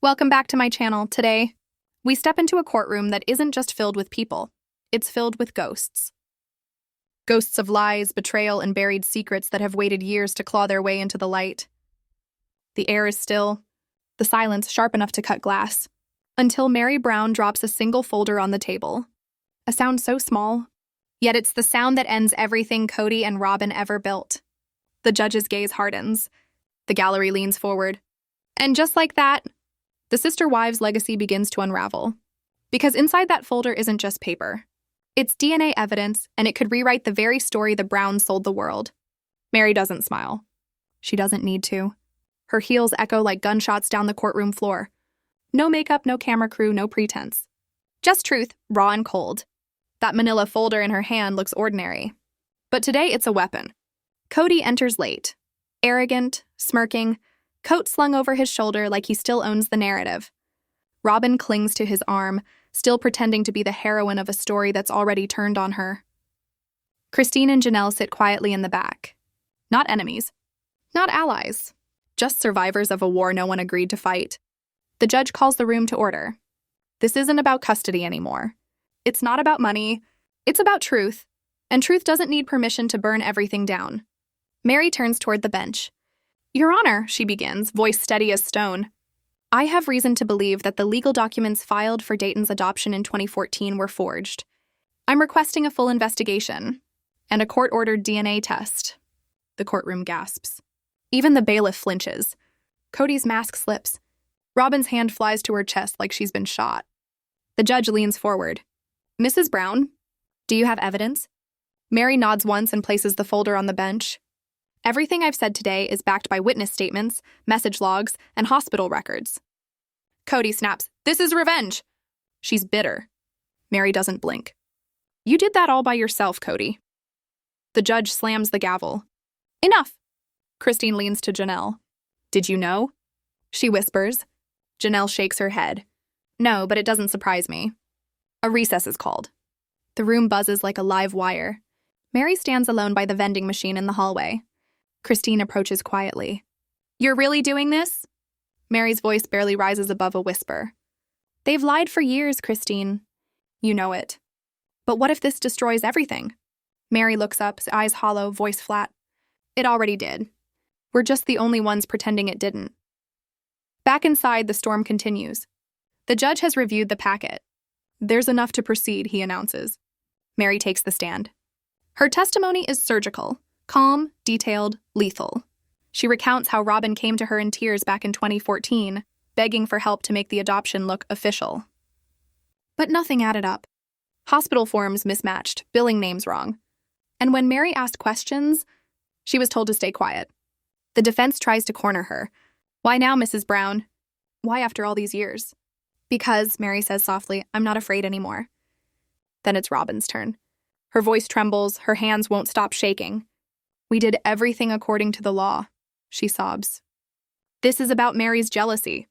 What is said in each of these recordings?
Welcome back to my channel. Today, we step into a courtroom that isn't just filled with people, it's filled with ghosts. Ghosts of lies, betrayal, and buried secrets that have waited years to claw their way into the light. The air is still, the silence sharp enough to cut glass, until Meri Brown drops a single folder on the table. A sound so small, yet it's the sound that ends everything Kody and Robyn ever built. The judge's gaze hardens. The gallery leans forward. And just like that, the sister wives' legacy begins to unravel. Because inside that folder isn't just paper. It's DNA evidence, and it could rewrite the very story the Browns sold the world. Meri doesn't smile. She doesn't need to. Her heels echo like gunshots down the courtroom floor. No makeup, no camera crew, no pretense. Just truth, raw and cold. That manila folder in her hand looks ordinary. But today it's a weapon. Kody enters late. Arrogant, smirking, coat slung over his shoulder like he still owns the narrative. Robyn clings to his arm, still pretending to be the heroine of a story that's already turned on her. Christine and Janelle sit quietly in the back. Not enemies. Not allies. Just survivors of a war no one agreed to fight. The judge calls the room to order. This isn't about custody anymore. It's not about money. It's about truth. And truth doesn't need permission to burn everything down. Meri turns toward the bench. Your Honor, she begins, voice steady as stone. I have reason to believe that the legal documents filed for Dayton's adoption in 2014 were forged. I'm requesting a full investigation and a court-ordered DNA test. The courtroom gasps. Even the bailiff flinches. Kody's mask slips. Robyn's hand flies to her chest like she's been shot. The judge leans forward. Mrs. Brown, do you have evidence? Meri nods once and places the folder on the bench. Everything I've said today is backed by witness statements, message logs, and hospital records. Kody snaps, This is revenge! She's bitter. Meri doesn't blink. You did that all by yourself, Kody. The judge slams the gavel. Enough! Christine leans to Janelle. Did you know? She whispers. Janelle shakes her head. No, but it doesn't surprise me. A recess is called. The room buzzes like a live wire. Meri stands alone by the vending machine in the hallway. Christine approaches quietly. You're really doing this? Meri's voice barely rises above a whisper. They've lied for years, Christine. You know it. But what if this destroys everything? Meri looks up, eyes hollow, voice flat. It already did. We're just the only ones pretending it didn't. Back inside, the storm continues. The judge has reviewed the packet. There's enough to proceed, he announces. Meri takes the stand. Her testimony is surgical. Calm, detailed, lethal. She recounts how Robyn came to her in tears back in 2014, begging for help to make the adoption look official. But nothing added up. Hospital forms mismatched, billing names wrong. And when Meri asked questions, she was told to stay quiet. The defense tries to corner her. Why now, Mrs. Brown? Why after all these years? Because, Meri says softly, I'm not afraid anymore. Then it's Robyn's turn. Her voice trembles, her hands won't stop shaking. We did everything according to the law, she sobs. This is about Meri's jealousy.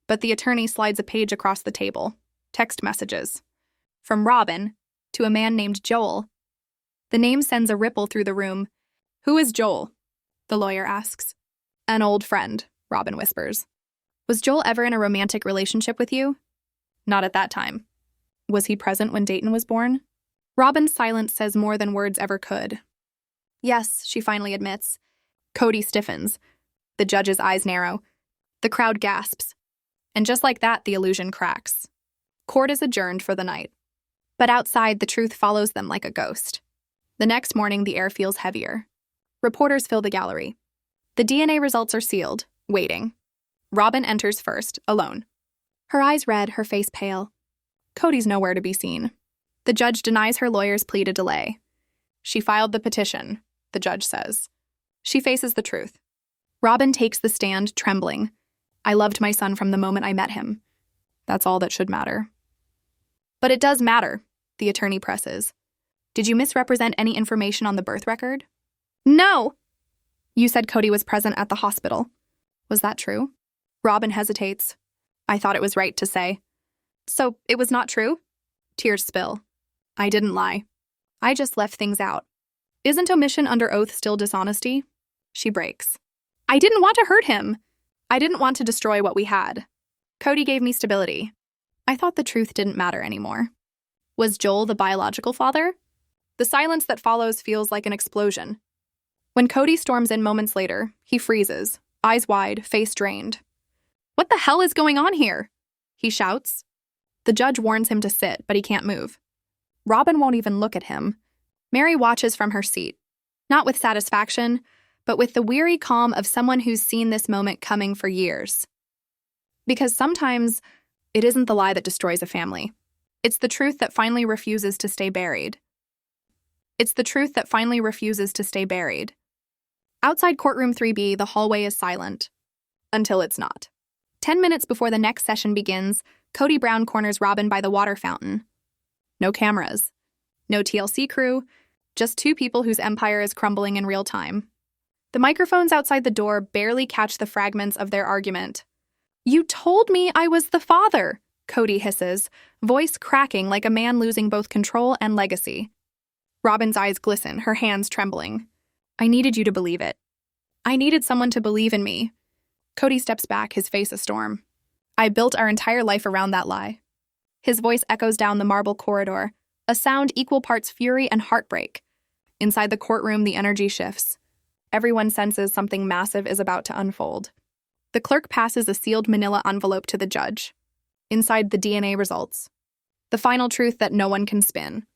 But the attorney slides a page across the table. Text messages. From Robyn to a man named Joel. The name sends a ripple through the room. Who is Joel? The lawyer asks. An old friend, Robyn whispers. Was Joel ever in a romantic relationship with you? Not at that time. Was he present when Dayton was born? Robyn's silence says more than words ever could. Yes, she finally admits. Kody stiffens. The judge's eyes narrow. The crowd gasps. And just like that, the illusion cracks. Court is adjourned for the night. But outside, the truth follows them like a ghost. The next morning, the air feels heavier. Reporters fill the gallery. The DNA results are sealed, waiting. Robyn enters first, alone. Her eyes red, her face pale. Kody's nowhere to be seen. The judge denies her lawyer's plea to delay. She filed the petition, the judge says. She faces the truth. Robyn takes the stand, trembling. I loved my son from the moment I met him. That's all that should matter. But it does matter, the attorney presses. Did you misrepresent any information on the birth record? No! You said Kody was present at the hospital. Was that true? Robyn hesitates. I thought it was right to say. So it was not true? Tears spill. I didn't lie. I just left things out. Isn't omission under oath still dishonesty? She breaks. I didn't want to hurt him. I didn't want to destroy what we had. Kody gave me stability. I thought the truth didn't matter anymore. Was Joel the biological father? The silence that follows feels like an explosion. When Kody storms in moments later, he freezes, eyes wide, face drained. "What the hell is going on here?" he shouts. The judge warns him to sit, but he can't move. Robyn won't even look at him. Meri watches from her seat, not with satisfaction, but with the weary calm of someone who's seen this moment coming for years. Because sometimes it isn't the lie that destroys a family. It's the truth that finally refuses to stay buried. It's the truth that finally refuses to stay buried. Outside courtroom 3B, the hallway is silent. Until it's not. 10 minutes before the next session begins, Kody Brown corners Robyn by the water fountain. No cameras. No TLC crew. Just two people whose empire is crumbling in real time. The microphones outside the door barely catch the fragments of their argument. "You told me I was the father," Kody hisses, voice cracking like a man losing both control and legacy. Robyn's eyes glisten, her hands trembling. "I needed you to believe it. I needed someone to believe in me." Kody steps back, his face a storm. "I built our entire life around that lie." His voice echoes down the marble corridor, a sound equal parts fury and heartbreak. Inside the courtroom, the energy shifts. Everyone senses something massive is about to unfold. The clerk passes a sealed manila envelope to the judge. Inside, the DNA results. The final truth that no one can spin.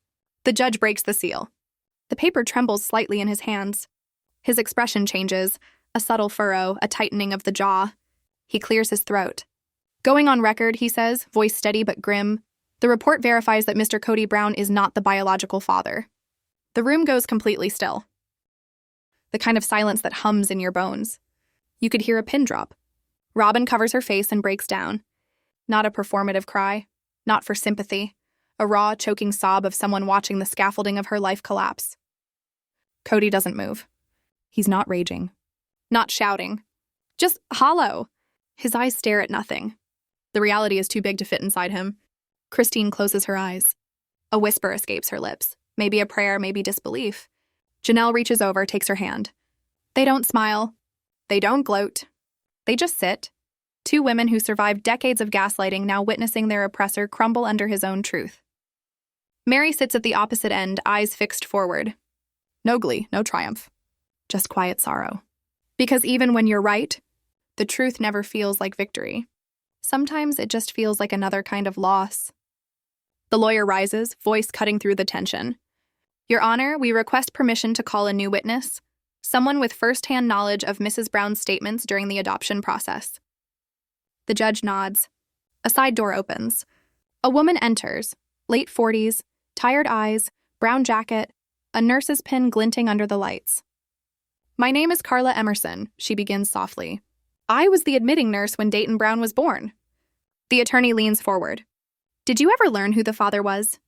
The judge breaks the seal. The paper trembles slightly in his hands. His expression changes, a subtle furrow, a tightening of the jaw. He clears his throat. "Going on record," he says, voice steady but grim, "the report verifies that Mr. Kody Brown is not the biological father." The room goes completely still. The kind of silence that hums in your bones. You could hear a pin drop. Robyn covers her face and breaks down. Not a performative cry, not for sympathy, a raw, choking sob of someone watching the scaffolding of her life collapse. Kody doesn't move. He's not raging, not shouting, just hollow. His eyes stare at nothing. The reality is too big to fit inside him. Christine closes her eyes. A whisper escapes her lips, maybe a prayer, maybe disbelief. Janelle reaches over, takes her hand. They don't smile. They don't gloat. They just sit. Two women who survived decades of gaslighting now witnessing their oppressor crumble under his own truth. Meri sits at the opposite end, eyes fixed forward. No glee, no triumph. Just quiet sorrow. Because even when you're right, the truth never feels like victory. Sometimes it just feels like another kind of loss. The lawyer rises, voice cutting through the tension. "Your Honor, we request permission to call a new witness, someone with first-hand knowledge of Mrs. Brown's statements during the adoption process." The judge nods. A side door opens. A woman enters, late 40s, tired eyes, brown jacket, a nurse's pin glinting under the lights. "My name is Carla Emerson," she begins softly. "I was the admitting nurse when Dayton Brown was born." The attorney leans forward. "Did you ever learn who the father was?"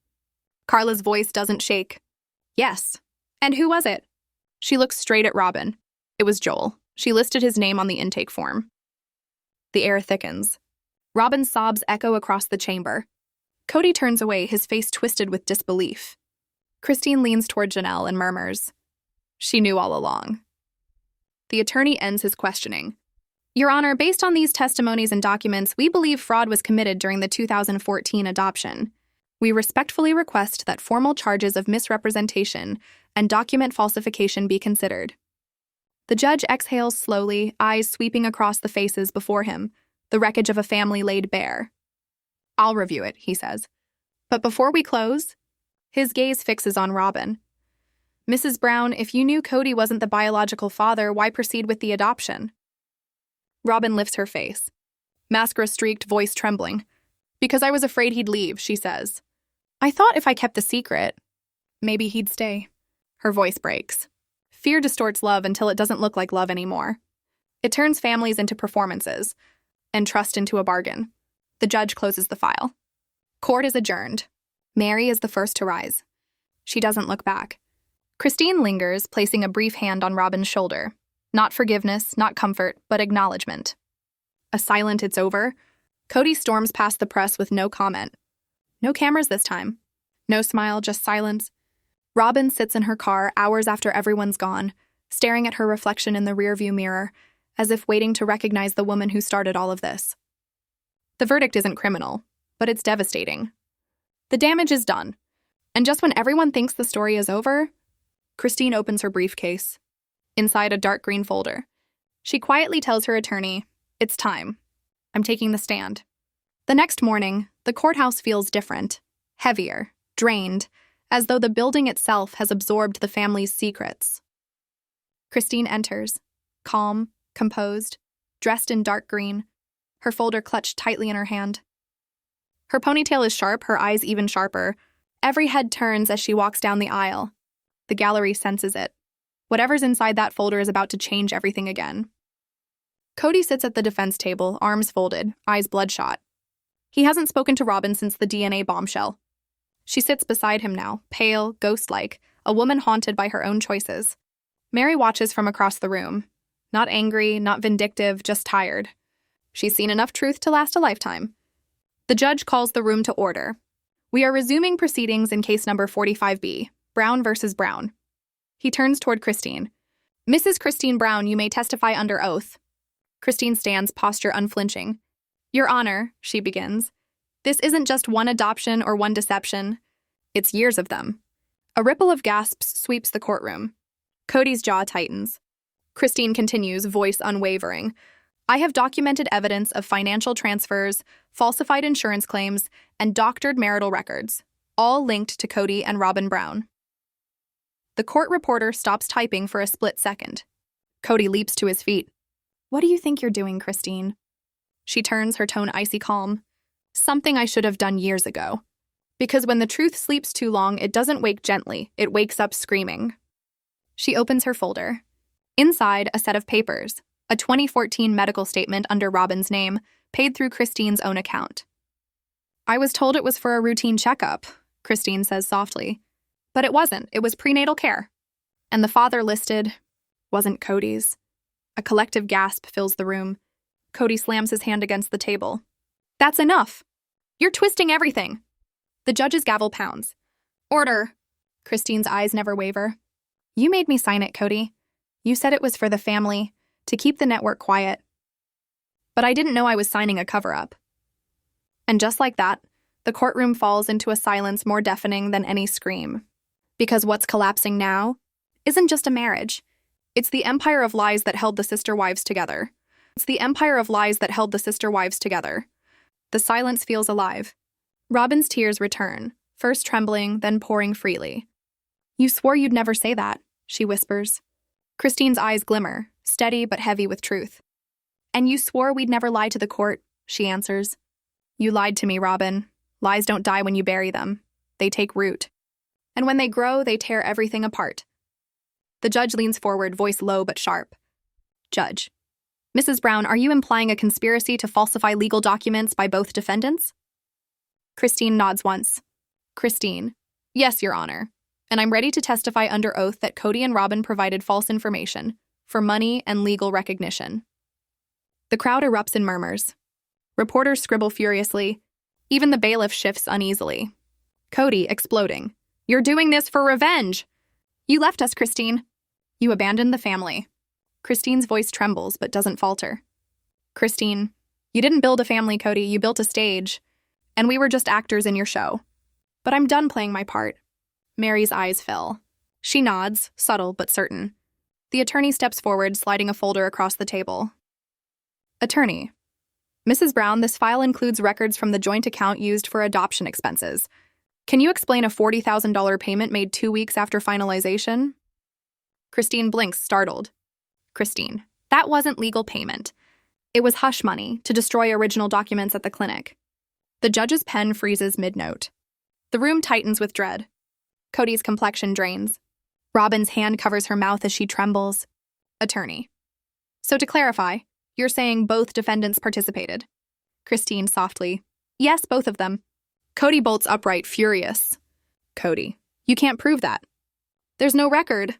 Carla's voice doesn't shake. "Yes." "And who was it?" She looks straight at Robyn. It was Joel. She listed his name on the intake form. The air thickens. Robyn's sobs echo across the chamber. Kody turns away, his face twisted with disbelief. Christine leans toward Janelle and murmurs, "She knew all along." The attorney ends his questioning. "Your Honor, based on these testimonies and documents, we believe fraud was committed during the 2014 adoption. We respectfully request that formal charges of misrepresentation and document falsification be considered." The judge exhales slowly, eyes sweeping across the faces before him, the wreckage of a family laid bare. "I'll review it," he says. "But before we close," his gaze fixes on Robyn. "Mrs. Brown, if you knew Kody wasn't the biological father, why proceed with the adoption?" Robyn lifts her face, mascara-streaked, voice trembling. "Because I was afraid he'd leave," she says. "I thought if I kept the secret, maybe he'd stay." Her voice breaks. Fear distorts love until it doesn't look like love anymore. It turns families into performances, and trust into a bargain. The judge closes the file. Court is adjourned. Meri is the first to rise. She doesn't look back. Christine lingers, placing a brief hand on Robyn's shoulder. Not forgiveness, not comfort, but acknowledgement. A silent "it's over." Kody storms past the press with no comment. No cameras this time. No smile, just silence. Robyn sits in her car hours after everyone's gone, staring at her reflection in the rearview mirror, as if waiting to recognize the woman who started all of this. The verdict isn't criminal, but it's devastating. The damage is done. And just when everyone thinks the story is over, Christine opens her briefcase. Inside a dark green folder, she quietly tells her attorney, "It's time. I'm taking the stand." The next morning, the courthouse feels different, heavier, drained, as though the building itself has absorbed the family's secrets. Christine enters, calm, composed, dressed in dark green, her folder clutched tightly in her hand. Her ponytail is sharp, her eyes even sharper. Every head turns as she walks down the aisle. The gallery senses it. Whatever's inside that folder is about to change everything again. Kody sits at the defense table, arms folded, eyes bloodshot. He hasn't spoken to Robyn since the DNA bombshell. She sits beside him now, pale, ghost-like, a woman haunted by her own choices. Meri watches from across the room. Not angry, not vindictive, just tired. She's seen enough truth to last a lifetime. The judge calls the room to order. We are resuming proceedings in case number 45B, Brown versus Brown. He turns toward Christine. "Mrs. Christine Brown, you may testify under oath." Christine stands, posture unflinching. "Your Honor," she begins, "this isn't just one adoption or one deception. It's years of them." A ripple of gasps sweeps the courtroom. Kody's jaw tightens. Christine continues, voice unwavering. "I have documented evidence of financial transfers, falsified insurance claims, and doctored marital records, all linked to Kody and Robyn Brown." The court reporter stops typing for a split second. Kody leaps to his feet. "What do you think you're doing, Christine?" She turns, her tone icy calm. "Something I should have done years ago. Because when the truth sleeps too long, it doesn't wake gently, it wakes up screaming." She opens her folder. Inside, a set of papers, a 2014 medical statement under Robyn's name, paid through Christine's own account. "I was told it was for a routine checkup," Christine says softly. "But it wasn't, it was prenatal care. And the father listed wasn't Kody's." A collective gasp fills the room. Kody slams his hand against the table. "That's enough! You're twisting everything!" The judge's gavel pounds. "Order!" Christine's eyes never waver. "You made me sign it, Kody. You said it was for the family, to keep the network quiet. But I didn't know I was signing a cover-up." And just like that, the courtroom falls into a silence more deafening than any scream. Because what's collapsing now isn't just a marriage. It's the empire of lies that held the sister wives together. It's the empire of lies that held the sister wives together. The silence feels alive. Robyn's tears return, first trembling, then pouring freely. "You swore you'd never say that," she whispers. Christine's eyes glimmer, steady but heavy with truth. "And you swore we'd never lie to the court," she answers. "You lied to me, Robyn. Lies don't die when you bury them. They take root. And when they grow, they tear everything apart." The judge leans forward, voice low but sharp. "Judge, Mrs. Brown, are you implying a conspiracy to falsify legal documents by both defendants?" Christine nods once. "Christine, yes, Your Honor. And I'm ready to testify under oath that Kody and Robyn provided false information for money and legal recognition." The crowd erupts in murmurs. Reporters scribble furiously. Even the bailiff shifts uneasily. Kody exploding. "You're doing this for revenge! You left us, Christine. You abandoned the family." Christine's voice trembles but doesn't falter. "Christine, you didn't build a family, Kody. You built a stage. And we were just actors in your show. But I'm done playing my part." Meri's eyes fill. She nods, subtle but certain. The attorney steps forward, sliding a folder across the table. "Attorney, Mrs. Brown, this file includes records from the joint account used for adoption expenses. Can you explain a $40,000 payment made 2 weeks after finalization?" Christine blinks, startled. "Christine, that wasn't legal payment. It was hush money to destroy original documents at the clinic." The judge's pen freezes mid-note. The room tightens with dread. Kody's complexion drains. Robyn's hand covers her mouth as she trembles. "Attorney, so to clarify, you're saying both defendants participated?" Christine softly. "Yes, both of them." Kody bolts upright, furious. "Kody, you can't prove that." "There's no record."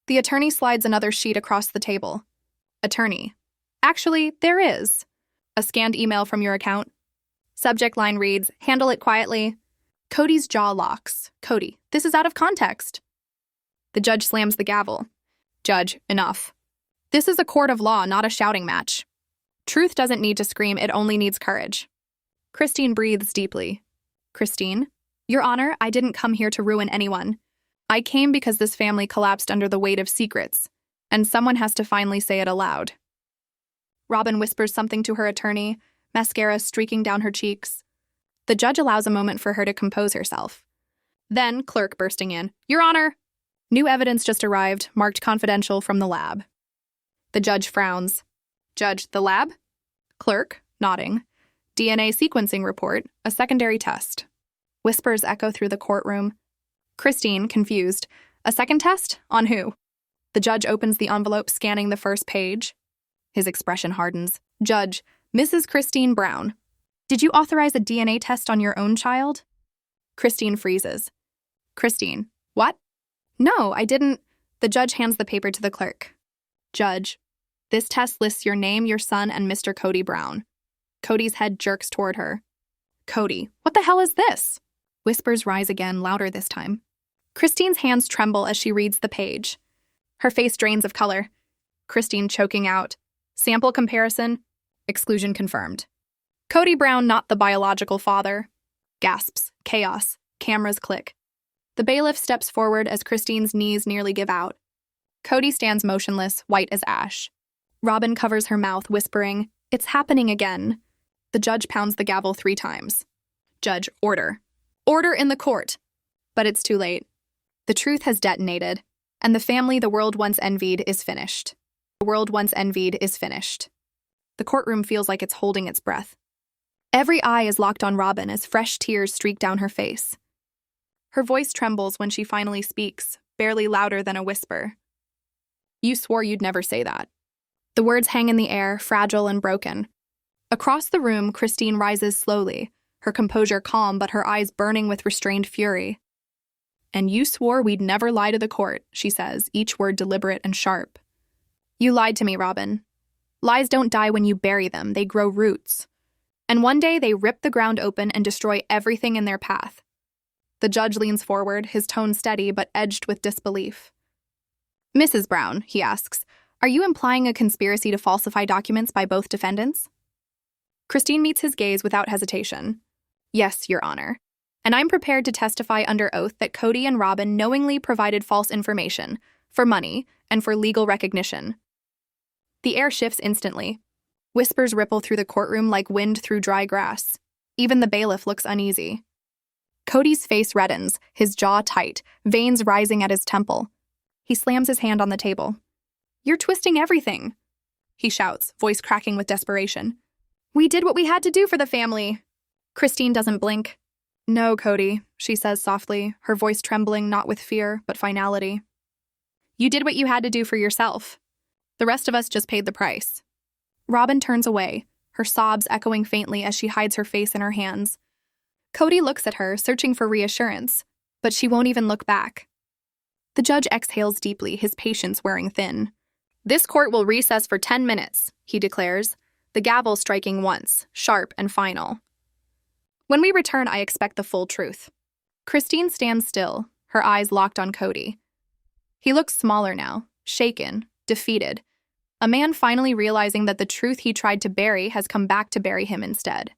The attorney slides another sheet across the table. "Attorney, actually, there is. A scanned email from your account. Subject line reads, 'Handle it quietly.'" Kody's jaw locks. "Kody, this is out of context." The judge slams the gavel. "Judge, enough. This is a court of law, not a shouting match. Truth doesn't need to scream, it only needs courage." Christine breathes deeply. Christine? Your Honor, I didn't come here to ruin anyone. I came because this family collapsed under the weight of secrets, and someone has to finally say it aloud. Robyn whispers something to her attorney, mascara streaking down her cheeks. The judge allows a moment for her to compose herself. Then, clerk bursting in. Your Honor! New evidence just arrived, marked confidential from the lab. The judge frowns. Judge, the lab? Clerk, nodding. DNA sequencing report, a secondary test. Whispers echo through the courtroom. Christine, confused. A second test? On who? The judge opens the envelope, scanning the first page. His expression hardens. Judge, Mrs. Christine Brown. Did you authorize a DNA test on your own child? Christine freezes. Christine, what? No, I didn't. The judge hands the paper to the clerk. Judge, this test lists your name, your son, and Mr. Kody Brown. Kody's head jerks toward her. Kody, what the hell is this? Whispers rise again, louder this time. Christine's hands tremble as she reads the page. Her face drains of color. Christine choking out. Sample comparison. Exclusion confirmed. Kody Brown not the biological father. Gasps. Chaos. Cameras click. The bailiff steps forward as Christine's knees nearly give out. Kody stands motionless, white as ash. Robyn covers her mouth, whispering, "It's happening again." The judge pounds the gavel 3 times. Judge, order. Order in the court. But it's too late. The truth has detonated, and the family the world once envied is finished. The world once envied is finished. The courtroom feels like it's holding its breath. Every eye is locked on Robyn as fresh tears streak down her face. Her voice trembles when she finally speaks, barely louder than a whisper. You swore you'd never say that. The words hang in the air, fragile and broken. Across the room, Christine rises slowly, her composure calm but her eyes burning with restrained fury. And you swore we'd never lie to the court, she says, each word deliberate and sharp. You lied to me, Robyn. Lies don't die when you bury them, they grow roots. And one day they rip the ground open and destroy everything in their path. The judge leans forward, his tone steady but edged with disbelief. Mrs. Brown, he asks, are you implying a conspiracy to falsify documents by both defendants? Christine meets his gaze without hesitation. Yes, Your Honor. And I'm prepared to testify under oath that Kody and Robyn knowingly provided false information, for money, and for legal recognition. The air shifts instantly. Whispers ripple through the courtroom like wind through dry grass. Even the bailiff looks uneasy. Kody's face reddens, his jaw tight, veins rising at his temple. He slams his hand on the table. You're twisting everything, he shouts, voice cracking with desperation. We did what we had to do for the family. Christine doesn't blink. No, Kody, she says softly, her voice trembling not with fear, but finality. You did what you had to do for yourself. The rest of us just paid the price. Robyn turns away, her sobs echoing faintly as she hides her face in her hands. Kody looks at her, searching for reassurance, but she won't even look back. The judge exhales deeply, his patience wearing thin. This court will recess for 10 minutes, he declares, the gavel striking once, sharp and final. When we return, I expect the full truth. Christine stands still, her eyes locked on Kody. He looks smaller now, shaken, defeated, a man finally realizing that the truth he tried to bury has come back to bury him instead.